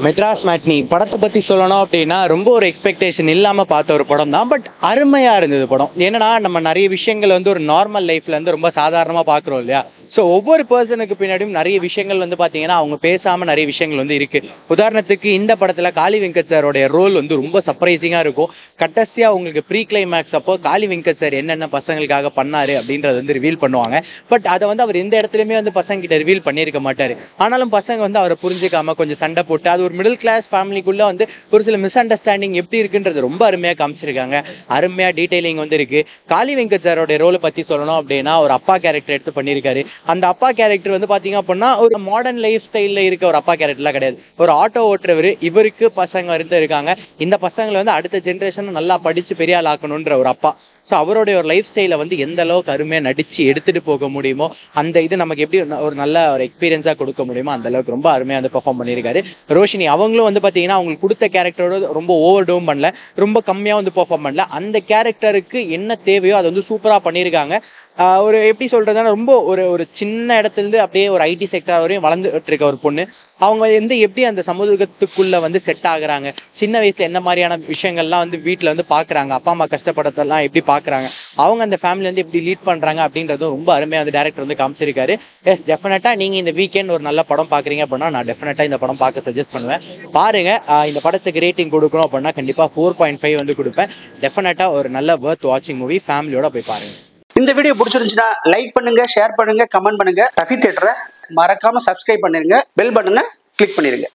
Madras matinee படத்தை பற்றி சொல்லணும் அப்படின்னா ரொம்ப ஒரு எக்ஸ்பெக்டேஷன் இல்லாமல் பார்த்த ஒரு படம் தான். பட் அருமையாக இருந்தது படம். ஏன்னா நம்ம நிறைய விஷயங்கள் வந்து ஒரு நார்மல் லைஃப்ல வந்து ரொம்ப சாதாரணமாக பார்க்குறோம் இல்லையா. ஸோ ஒவ்வொரு பர்சனுக்கு பின்னாடியும் நிறைய விஷயங்கள் வந்து பார்த்தீங்கன்னா அவங்க பேசாமல் நிறைய விஷயங்கள் வந்து இருக்கு. உதாரணத்துக்கு இந்த படத்தில் காளி வெங்கட் சாரோடைய ரோல் வந்து ரொம்ப சர்ப்ரைசிங்காக இருக்கும். கடைசியாக உங்களுக்கு ப்ரீ கிளைமேக்ஸ் அப்போ காளி வெங்கட் சார் என்னென்ன பசங்களுக்காக பண்ணாரு அப்படின்றத வந்து ரிவீல் பண்ணுவாங்க. பட் அதை வந்து அவர் எந்த இடத்துலையுமே வந்து பசங்க கிட்ட ரிவீல் பண்ணியிருக்க மாட்டார். ஆனாலும் பசங்க வந்து அவரை புரிஞ்சுக்காம கொஞ்சம் சண்டை போட்டு அது ஒரு மிடில் கிளாஸ் ஃபேமிலிக்குள்ள வந்து ஒரு சில மிஸ் அண்டர்ஸ்டாண்டிங் எப்படி இருக்குன்றது ரொம்ப அருமையா காமிச்சிருக்காங்க. அருமையா டீடைலிங் வந்து இருக்கு. காளி வெங்கட் சாரோட ரோலை பத்தி சொல்லணும் அப்படின்னா ஒரு அப்பா கேரக்டர் எடுத்து பண்ணியிருக்காரு. அந்த அப்பா கேரக்டர் வந்து பாத்தீங்க அப்படின்னா ஒரு மாடர்ன் லைஃப் ஸ்டைல்ல இருக்க ஒரு அப்பா கேரக்டர்லாம் கிடையாது. ஒரு ஆட்டோ ஓட்டுறவர், இவருக்கு பசங்க இருந்து இருக்காங்க. இந்த பசங்களை வந்து அடுத்த ஜென்ரேஷன் நல்லா படிச்சு பெரிய ஆள் ஆக்கணுன்ற ஒரு அப்பா. ஸோ அவருடைய ஒரு லைஃப் ஸ்டைலை வந்து எந்த அளவுக்கு அருமையாக நடிச்சு எடுத்துட்டு போக முடியுமோ அந்த இது நமக்கு எப்படி ஒரு நல்ல ஒரு எக்ஸ்பீரியன்ஸாக கொடுக்க முடியுமோ அந்த அளவுக்கு ரொம்ப அருமையாக வந்து பெர்ஃபார்ம் பண்ணியிருக்காரு. ரோஷினி அவங்களும் வந்து பார்த்தீங்கன்னா அவங்களுக்கு கொடுத்த கேரக்டரோட ரொம்ப ஓவர் டோம் பண்ணல, ரொம்ப கம்மியாக வந்து பெர்ஃபார்ம் பண்ணல. அந்த கேரக்டருக்கு என்ன தேவையோ அதை வந்து சூப்பராக பண்ணியிருக்காங்க. ஒரு எப்படி சொல்றதுன்னா ரொம்ப ஒரு ஒரு சின்ன இடத்துல இருந்து அப்படியே ஒரு ஐடி செக்டர் வரையும் வளர்ந்துட்டு இருக்க ஒரு பொண்ணு. அவங்க வந்து எப்படி அந்த சமூகத்துக்குள்ள வந்து செட் ஆகுறாங்க, சின்ன வயசுல என்ன மாதிரியான விஷயங்கள்லாம் வந்து வீட்டுல வந்து பாக்குறாங்க, அப்பா அம்மா கஷ்டப்படத்தெல்லாம் எப்படி பாக்குறாங்க, அவங்க அந்த ஃபேமிலி வந்து எப்படி லீட் பண்றாங்க அப்படின்றதும் ரொம்ப அருமையா வந்து டைரக்டர் வந்து காமிச்சிருக்காரு. எஸ், டெஃபினட்டா நீங்க இந்த வீக்கெண்ட் ஒரு நல்ல படம் பாக்குறீங்க அப்படின்னா நான் டெஃபினட்டா இந்த படம் பார்க்க சஜஸ்ட் பண்ணுவேன். பாருங்க. இந்த படத்துக்கு ரேட்டிங் கொடுக்கணும் அப்படின்னா கண்டிப்பா 4.5 வந்து கொடுப்பேன். டெஃபினட்டா ஒரு நல்ல வர்த் வாட்சிங் மூவி. ஃபேமிலியோட போய் பாருங்க. இந்த வீடியோ பிடிச்சிருந்துச்சுன்னா லைக் பண்ணுங்க, ஷேர் பண்ணுங்க, கமெண்ட் பண்ணுங்க. ரஃபி தியேட்டரை மறக்காம சப்ஸ்கிரைப் பண்ணிருங்க, பெல் பட்டனை கிளிக் பண்ணிருங்க.